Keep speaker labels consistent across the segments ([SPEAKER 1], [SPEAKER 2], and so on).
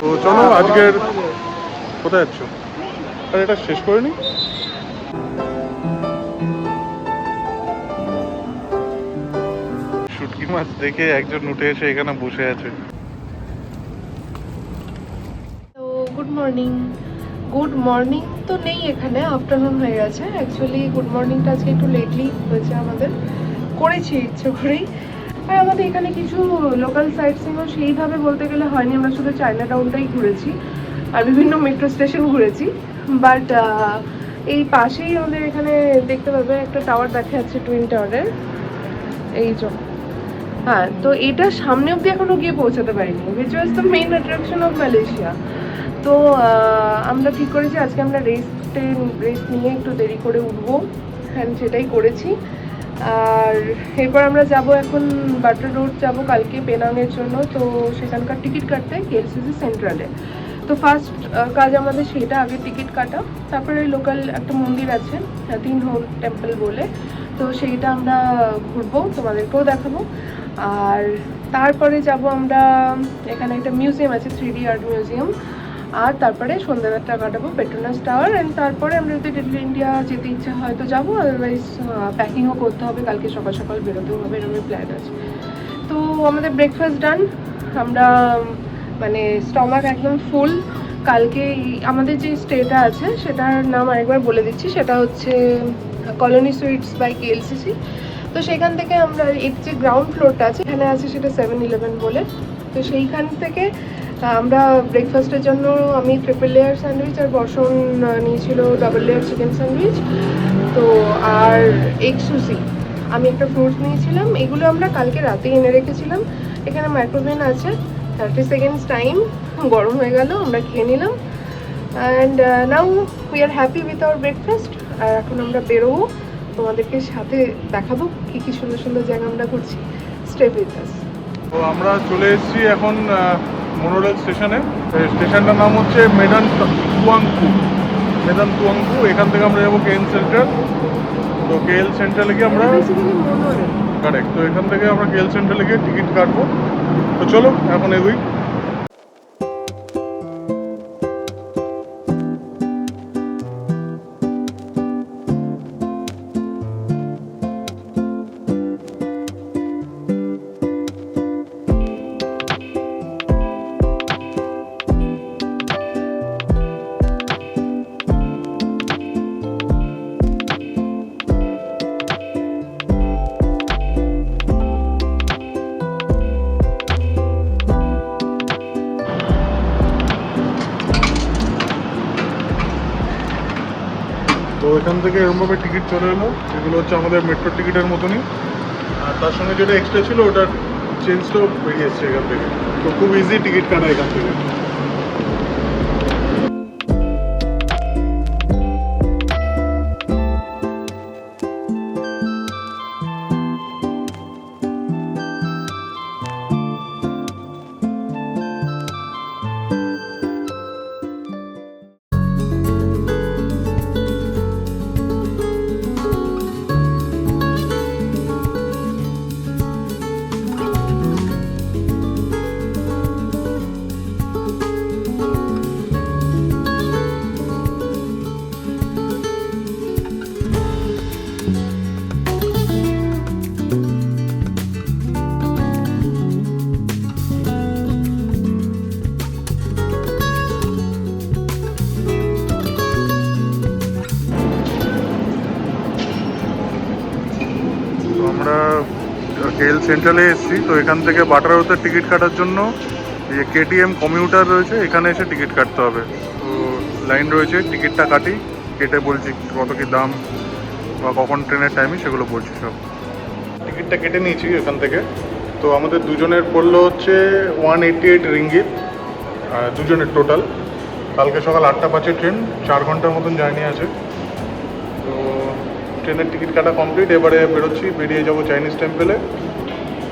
[SPEAKER 1] তো চলো আজকের কোথায় যাচ্ছ? আর এটা শেষ করে নি। শুটকি মাছ দেখে একজন উঠে এসে এখানে বসে আছে।
[SPEAKER 2] তো গুড মর্নিং তো নেই, এখানে আফটারনুন হয়ে গেছে। অ্যাকচুয়ালি গুড মর্নিংটা আজকে একটু লেটলি হয়েছে, আমাদের করেছি ইচ্ছে করেই। আর আমাদের এখানে কিছু লোকাল সাইট সিনও সেইভাবে বলতে গেলে হয়নি, আমরা শুধু চায়না টাউনটাই ঘুরেছি আর বিভিন্ন মেট্রো স্টেশন ঘুরেছি। বাট এই পাশেই আমাদের এখানে দেখতে পাবে একটা টাওয়ার দেখা যাচ্ছে, টুইন টাওয়ারের এই যে। হ্যাঁ, তো এটা সামনে অব্দি এখনো গিয়ে পৌঁছাতে পারিনি, which was the main attraction of Malaysia. তো আমরা ঠিক করেছি আজকে আমরা রেস্ট নিয়ে একটু দেরি করে উঠবো, হ্যাঁ সেটাই করেছি। আর এরপর আমরা যাব এখন বাটার রোড যাব কালকে পেনাংয়ের জন্য। তো সেখানকার টিকিট কাটতে কেএলসিসি সেন্ট্রালে। তো ফার্স্ট কাজ আমাদের সেটা, আগে টিকিট কাটা, তারপরে লোকাল একটা মন্দির আছে তিন হোল টেম্পল বলে, তো সেইটা আমরা ঘুরবো, তোমাদেরকেও দেখাবো। আর তারপরে যাব আমরা, এখানে একটা মিউজিয়াম আছে 3D আর্ট মিউজিয়াম। আর তারপরে সন্ধ্যাবেলাটা কাটাবো পেট্রোনাস টাওয়ার। অ্যান্ড তারপরে আমরা যদি লিটল ইন্ডিয়া যেতে ইচ্ছা হয় তো যাবো, আদারওয়াইজ প্যাকিংও করতে হবে, কালকে সকাল সকাল বেরোতেও হবে, এরকম প্ল্যান আছে। তো আমাদের ব্রেকফাস্ট ডান, আমরা মানে স্টমাক একদম ফুল। কালকে আমাদের যে স্টেটা আছে সেটার নাম আরেকবার বলে দিচ্ছি, সেটা হচ্ছে কলোনি সুইটস বাই কেএলসিসি। তো সেখান থেকে আমরা এর যে গ্রাউন্ড ফ্লোরটা আছে এখানে আছে সেটা 7-Eleven বলে, তো সেইখান থেকে আমরা ব্রেকফাস্টের জন্য আমি ট্রিপল লেয়ার স্যান্ডউইচ আর বর্ষণ নিয়েছিল ডাবল লেয়ার চিকেন স্যান্ডউইচ, তো আর এগ সুসি, আমি একটা ফ্রুটস নিয়েছিলাম। এগুলো আমরা কালকে রাতেই এনে রেখেছিলাম। এখানে মাইক্রোওভেন আছে, 30 সেকেন্ডস টাইম, গরম হয়ে গেল, আমরা খেয়ে নিলাম। And now we are happy with our breakfast. আর এখন আমরা বেরোবো, তোমাদেরকে সাথে দেখাবো কী কী সুন্দর সুন্দর জায়গা আমরা ঘুরছি। Stay with us.
[SPEAKER 1] তো আমরা চলে এসেছি এখন মোনোরেল স্টেশনে। স্টেশনটার নাম হচ্ছে মেদান তুয়াংকু। এখান থেকে আমরা যাবো কেএল সেন্ট্রাল। তো কেএল সেন্ট্রালে গিয়ে আমরা কারেক্ট, তো এখান থেকে আমরা কেএল সেন্ট্রালে গিয়ে টিকিট কাটবো। তো চলো এখন এগোই। তো এখান থেকে এরকমভাবে টিকিট চলে এলো, এগুলো হচ্ছে আমাদের মেট্রো টিকিটের মতনই। আর তার সঙ্গে যেটা এক্সট্রা ছিল ওটার চেঞ্জটাও বেরিয়ে এসছে এখান থেকে। তো খুব ইজি টিকিট কাটা এখান থেকে। আমরা কেএল সেন্ট্রালে এসেছি। তো এখান থেকে বাটার রোডের টিকিট কাটার জন্য এই কেটিএম কমিউটার রয়েছে, এখানে এসে টিকিট কাটতে হবে। তো লাইন রয়েছে, টিকিটটা কাটি, কেটে বলছি কত কী দাম বা কখন ট্রেনের টাইমই সেগুলো বলছি সব। টিকিটটা কেটে নিয়েছি এখান থেকে। তো আমাদের দুজনের পড়লো হচ্ছে 188 রিঙ্গিত, দুজনের টোটাল। কালকে সকাল 8টা 5-এ ট্রেন, 4 ঘন্টার মতন জার্নি আছে। তো ট্রেনের টিকিট কাটা কমপ্লিট, এবারে বেরোচ্ছি, বেরিয়ে যাবো চাইনিজ টেম্পেলে।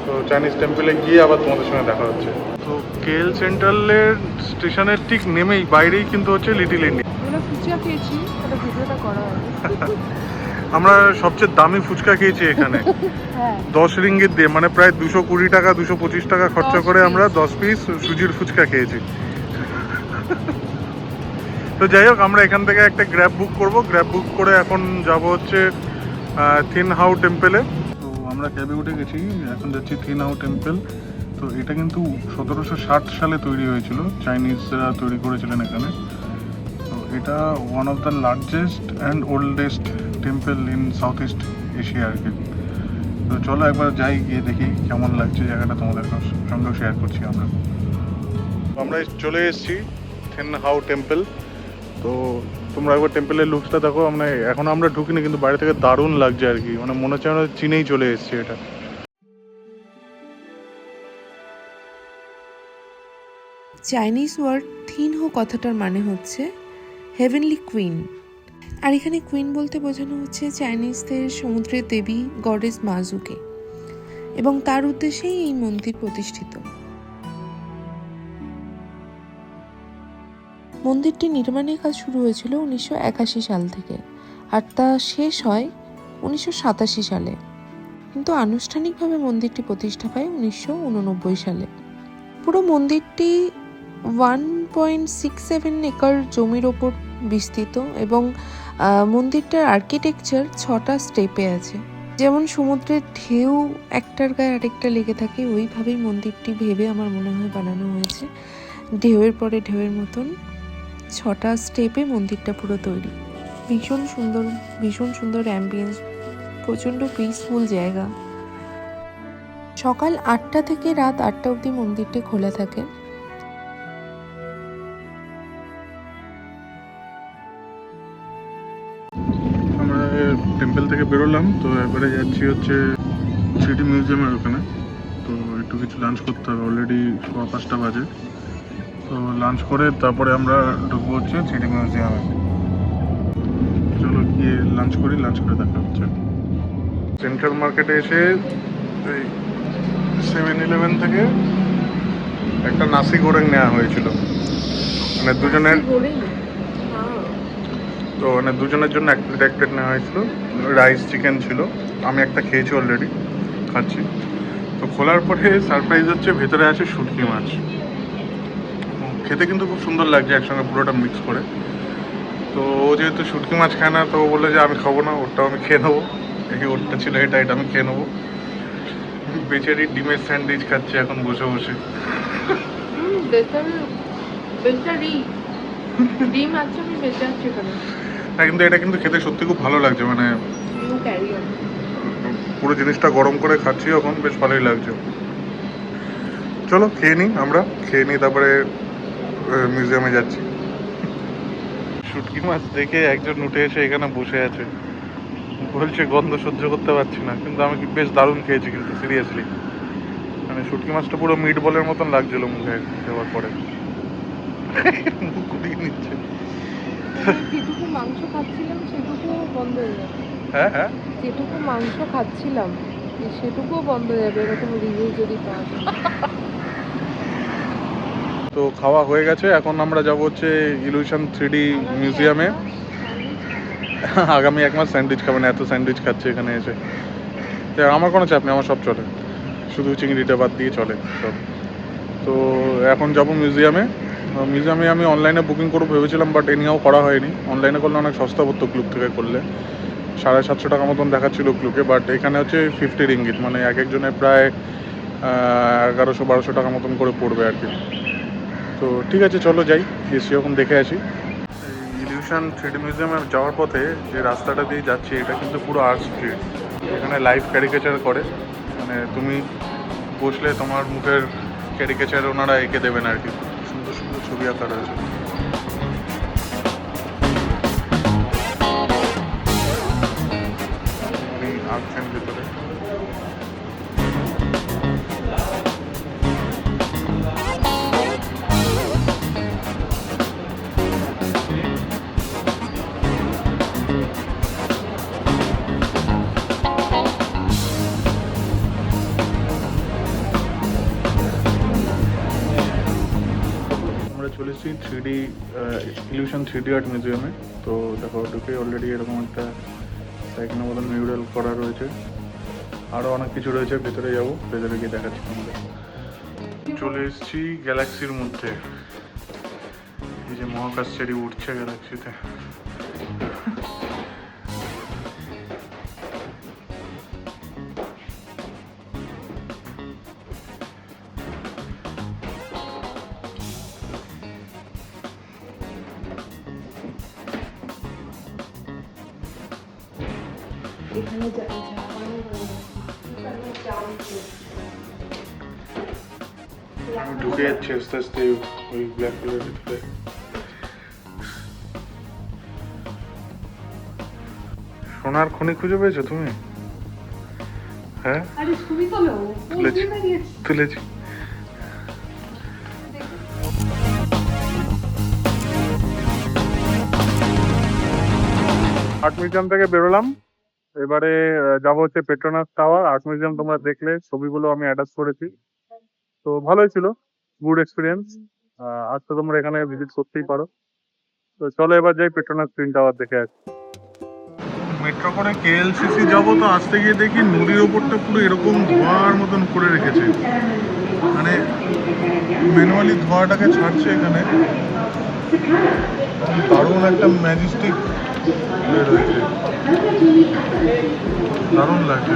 [SPEAKER 1] তো চাইনিজ টেম্পেলে গিয়ে আবার তোমাদের সঙ্গে দেখা হচ্ছে। তো কেএল সেন্ট্রালের স্টেশনের ঠিক নেমেই বাইরেই কিন্তু হচ্ছে লিটল ইন্ডিয়া।
[SPEAKER 2] আমরা ফুচকা খেয়েছি, একটা ভিডিওটা করা হয়।
[SPEAKER 1] আমরা সবচেয়ে দামি ফুচকা খেয়েছি এখানে। 10 রিঙ্গিত দিয়ে, মানে প্রায় 220 টাকা 225 টাকা খরচা করে আমরা 10 পিস সুজির ফুচকা খেয়েছি। তো যাই হোক, আমরা এখান থেকে একটা গ্র্যাব বুক করব। গ্র্যাব বুক করে এখন যাব হচ্ছে থিন হাউ টেম্পেলে। তো আমরা ক্যাবে উঠে গেছি, এখন যাচ্ছি থিন হাউ টেম্পল। তো এটা কিন্তু 1760 সালে তৈরি হয়েছিল, চাইনিজরা তৈরি করেছিলেন এখানে। তো এটা one of the largest and oldest temple in south east Asia আর কি। তো চলো একবার যাই, গিয়ে দেখি কেমন লাগছে জায়গাটা, তোমাদের সঙ্গেও শেয়ার করছি আমরা। আমরা চলে এসেছি থিন হাউ টেম্পল। তো তোমরা একবার টেম্পলের লুকসটা দেখো। মানে এখন আমরা ঢুকিনি, কিন্তু বাইরে থেকে দারুণ লাগছে আর কি। মানে মনে হচ্ছে আমরা চীনেই চলে এসেছি এটা।
[SPEAKER 3] চাইনিজ ওয়ার্ড থিন হো কথাটার মানে হচ্ছে হেভেনলি কুইন। আর এখানে কুইন বলতে বোঝানো হচ্ছে চাইনিজদের সমুদ্রের দেবী গডেস মাজুকে, এবং তার উদ্দেশ্যেই এই মন্দির প্রতিষ্ঠিত। মন্দিরটি নির্মাণের কাজ শুরু হয়েছিল 1981 সাল থেকে, আর তা শেষ হয় 1987 সালে, কিন্তু আনুষ্ঠানিকভাবে মন্দিরটি প্রতিষ্ঠা পায় 1989 সালে। পুরো মন্দিরটি 1.67 একর জমির ওপর বিস্তৃত, এবং মন্দিরটার আর্কিটেকচার 6টা স্টেপে আছে। যেমন সমুদ্রের ঢেউ একটার গায়ে আরেকটা লেগে থাকে, ওইভাবেই মন্দিরটি ভেবে আমার মনে হয় বানানো হয়েছে। ঢেউয়ের পরে ঢেউয়ের মতন 6টা স্টেপে মন্দিরটা পুরো তৈরি। ভীষণ সুন্দর অ্যাম্বিয়েন্স, প্রচণ্ড পিসফুল জায়গা। সকাল 8টা থেকে রাত 8টা অবধি মন্দিরটি খোলা থাকে।
[SPEAKER 1] আমরা টেম্পল থেকে বেরোলাম, তো এবারে যাচ্ছি হচ্ছে সিটি মিউজিয়ামের ওখানে। তো একটু কিছু লাঞ্চ করতে হবে, অলরেডি 5:15 বাজে। তো লাঞ্চ করে তারপরে আমরা ঢুকবো হচ্ছে সিটি মিউজিয়ামে। চলো গিয়ে লাঞ্চ করি, লাঞ্চ করে দেখা হচ্ছে। সেন্ট্রাল মার্কেটে এসে এই 7-Eleven থেকে একটা নাসি গোরেং নেওয়া হয়েছিল, মানে দুজনের। তো মানে দুজনের জন্য এক প্লেট নেওয়া হয়েছিল। রাইস চিকেন ছিল, আমি একটা খেয়েছি, অলরেডি খাচ্ছি। তো খোলার পরে সারপ্রাইজ হচ্ছে ভেতরে আছে শুটকি মাছ। খেতে কিন্তু খুব সুন্দর লাগছে, একসঙ্গে পুরোটা মিক্স করে। তো ও যেহেতু শুটকি মাছ খায় না, তো ও বললো যে আমি খাবো না, ওরটাও আমি খেয়ে নেবো। এই ওরটা ছিল, এটা আমি খেয়ে নেবো। বেচারি ডিমের স্যান্ডউইচ খাচ্ছে এখন বসে বসে। না কিন্তু এটা কিন্তু খেতে সত্যি খুব ভালো লাগছে, মানে পুরো জিনিসটা গরম করে খাচ্ছি এখন, বেশ ভালোই লাগছে। চলো খেয়ে নিই, আমরা খেয়ে নিই, তারপরে মিউজিয়ামে যাচ্ছি। শুটকি মাছ দেখে একজন উঠে এসে এখানে বসে আছে, বলছে গন্ধ সহ্য করতে পারছি না। কিন্তু আমি বেশ দারুণ খেয়েছি, কিন্তু সিরিয়াসলি মানে শুটকি মাছটা পুরো মিট বলের মতন লাগছিল মুখে দেওয়ার পরে। মুখ কুড়িয়ে নিচ্ছে।
[SPEAKER 2] যেটুকু মাংস খাচ্ছিলাম সেটুকু বন্ধ হয়ে যাবে।
[SPEAKER 1] হ্যাঁ হ্যাঁ,
[SPEAKER 2] যেটুকু মাংস খাচ্ছিলাম সেটুকুও বন্ধ হয়ে যাবে, এরকম রিভিউ যদি পাওয়া যায়।
[SPEAKER 1] তো খাওয়া হয়ে গেছে, এখন আমরা যাব হচ্ছে ইলিউশন 3D মিউজিয়ামে। আগামী 1 মাস স্যান্ডউইচ খাবে না, এত স্যান্ডউইচ খাচ্ছে এখানে এসে। আমার কোনো চাপ নেই, আমার সব চলে, শুধু চিংড়িটা বাদ দিয়ে চলে সব। তো এখন যাব মিউজিয়ামে। মিউজিয়ামে আমি অনলাইনে বুকিং করবো ভেবেছিলাম, বাট এনিহাও করা হয়নি। অনলাইনে করলে অনেক সস্তা পড়তো, ক্লুক থেকে করলে 750 টাকা মতন দেখাচ্ছিল ক্লুকে, বাট এখানে হচ্ছে 50 রিঙ্গিত, মানে এক একজনের প্রায় 1100-1200 টাকা মতন করে পড়বে আর কি। তো ঠিক আছে, চলো যাই, এসে এখন দেখে আসি। ইলিউশন 3D মিউজিয়ামে যাওয়ার পথে যে রাস্তাটা দিয়ে যাচ্ছি, এটা কিন্তু পুরো আর্ট স্ট্রিট। এখানে লাইভ ক্যারিকেচার করে, মানে তুমি বসলে তোমার মুখের ক্যারিকেচার ওনারা এঁকে দেবেন আর কি। সুন্দর সুন্দর ছবি আঁকা রয়েছে। আঁকছেন ভেতরে। চলেছি ইলিউশন 3D আর্ট মিউজিয়ামে। তো দেখো ঢুকে অলরেডি এরকম একটা সাইকেলের মতন মিউরাল করা রয়েছে, আরও অনেক কিছু রয়েছে। ভেতরে যাবো, ভেতরে গিয়ে দেখাচ্ছি তোমাদের। চলে এসেছি গ্যালাক্সির মধ্যে। এই যে মহাকাশচারী উঠছে গ্যালাক্সিতে। আমি ঢুকে যাচ্ছি আস্তে আস্তে ওই ব্ল্যাক কালারের ভিতরে। সোনার খনি খুঁজে পেয়েছো তুমি? হ্যাঁ তুলেছি তুলেছি। আর্ট মিউজিয়াম থেকে বেরোলাম, এবারে যাবো হচ্ছে পেট্রোনাস টাওয়ার। আর্ট মিউজিয়াম তোমরা দেখলে, ছবিগুলো আমি অ্যাটাচ করেছি, তো ভালোই ছিল, গুড এক্সপিরিয়েন্স। আজ তো তোমরা এখানে ভিজিট করতেই পারো। তো চলো এবার যাই পেট্রোনাস টুইন টাওয়ার দেখে আসি। মেট্রো করে কেএলসিসি যাবো, তো আসতে গিয়ে দেখি নদীর ওপরটা পুরো এরকম ধোঁয়ার মতন করে রেখেছে, মানে ম্যানুয়ালি ধোঁয়াটাকে ছাড়ছে এখানে। দারুণ একটা ম্যাজেস্টিক রয়েছে, দারুণ লাগছে।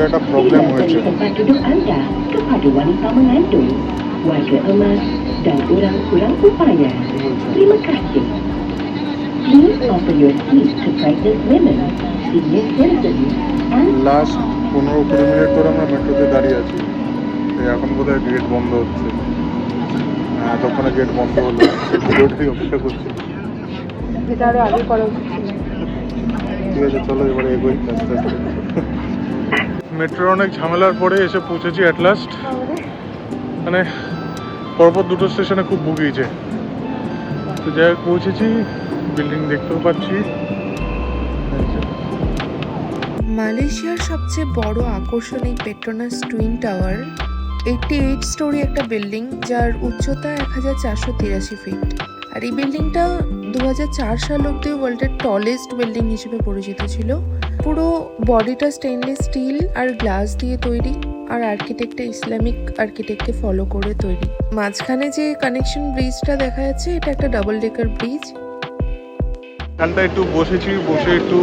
[SPEAKER 1] একটা প্রবলেম হয়েছে।
[SPEAKER 4] Tempat duduk anda kepada wanita mengandung, warga emas dan orang kurang upaya. Terima kasih. Please offer your seat to pregnant women, senior citizens and
[SPEAKER 1] last 15-20 minute ধরে আমরা মেট্রোতে দাঁড়িয়ে আছি। এখন বোধহয় গেট বন্ধ হচ্ছে। হ্যাঁ, তখনই গেট বন্ধ হলো, সিকিউরিটি অপেক্ষা করছি।
[SPEAKER 2] এটা আরো আগে করা উচিত ছিল।
[SPEAKER 1] ঠিক আছে, চলো এবারে এগোই আস্তে আস্তে। মেট্রোর অনেক ঝামেলার পরে এসে পৌঁছেছি অ্যাট লাস্ট। মানে পরপর দুটো স্টেশনে খুব ভুগিয়েছে, তো যাই হোক পৌঁছেছি, বিল্ডিং দেখতেও পাচ্ছি।
[SPEAKER 3] মালয়েশিয়ার সবচেয়ে বড় আকর্ষণ এই পেট্রোনাস টুইন টাওয়ার। 88 স্টোরি একটা বিল্ডিং, যার উচ্চতা 1483 ফিট। আর এই বিল্ডিংটা 2004 সাল অব্দি ওয়ার্ল্ডের টলেস্ট বিল্ডিং হিসেবে পরিচিত ছিল। পুরো বডিটা স্টেনলেস স্টিল আর গ্লাস দিয়ে তৈরি, আর আর্কিটেক্টটা ইসলামিক আর্কিটেক্টকে ফলো করে তৈরি। মাঝখানে যে কানেকশন ব্রিজটা দেখা যাচ্ছে, এটা একটা ডাবল ডেকার ব্রিজ।
[SPEAKER 1] এখানটা একটু বসেছি, বসে একটু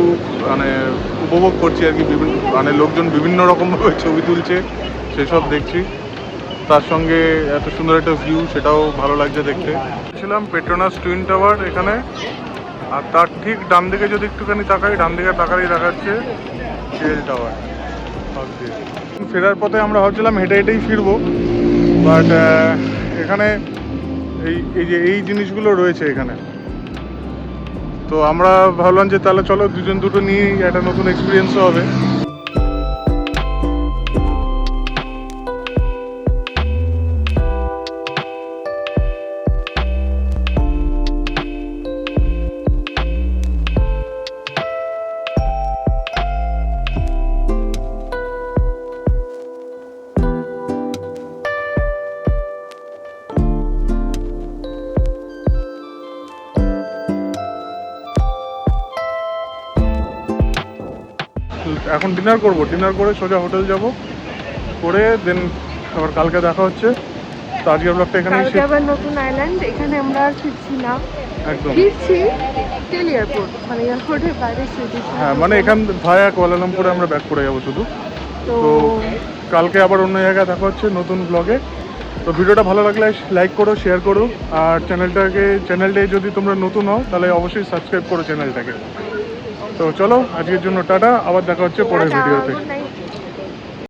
[SPEAKER 1] মানে উপভোগ করছি আর কি। বিভিন্ন মানে লোকজন বিভিন্ন রকমভাবে ছবি তুলছে, সেসব দেখছি। তার সঙ্গে এত সুন্দর একটা ভিউ, সেটাও ভালো লাগছে দেখতে। ছিলাম পেট্রোনাস টুইন টাওয়ার এখানে, আর তার ঠিক ডান দিকে যদি একটুখানি তাকাই, ডান দিকে তাকালেই দেখাচ্ছে কেএল টাওয়ার। ফেরার পথে আমরা ভাবছিলাম হেঁটে হেঁটেই ফিরবো, বাট এখানে এই জিনিসগুলো রয়েছে এখানে। তো আমরা ভাবলাম যে তাহলে চলো দুজন দুটো নিয়ে একটা নতুন এক্সপিরিয়েন্সও হবে। এখন ডিনার করব, ডিনার করে সোজা হোটেল যাব, করে দেন আবার কালকে দেখা হচ্ছে। তো আজকের ব্লগটা এখানেই
[SPEAKER 2] কালকে আবার নতুন আইল্যান্ড, এখানে আমরা আর ফিরছি না,
[SPEAKER 1] একদম
[SPEAKER 2] ফিরছি টেল এয়ারপোর্ট, মানে এয়ারপোর্টের বাইরে সুইডিশ।
[SPEAKER 1] হ্যাঁ, মানে এখান ভায়া কুয়ালালামপুরে আমরা ব্যাক করে যাবো শুধু।
[SPEAKER 2] তো
[SPEAKER 1] কালকে আবার অন্য জায়গায় দেখা হচ্ছে নতুন ব্লগে। তো ভিডিওটা ভালো লাগলে লাইক করো, শেয়ার করো, আর চ্যানেলটায় যদি তোমরা নতুন হও তাহলে অবশ্যই সাবস্ক্রাইব করো চ্যানেলটাকে। তো চলো আজকের জন্য টাটা, আবার দেখা হচ্ছে পরের ভিডিওতে।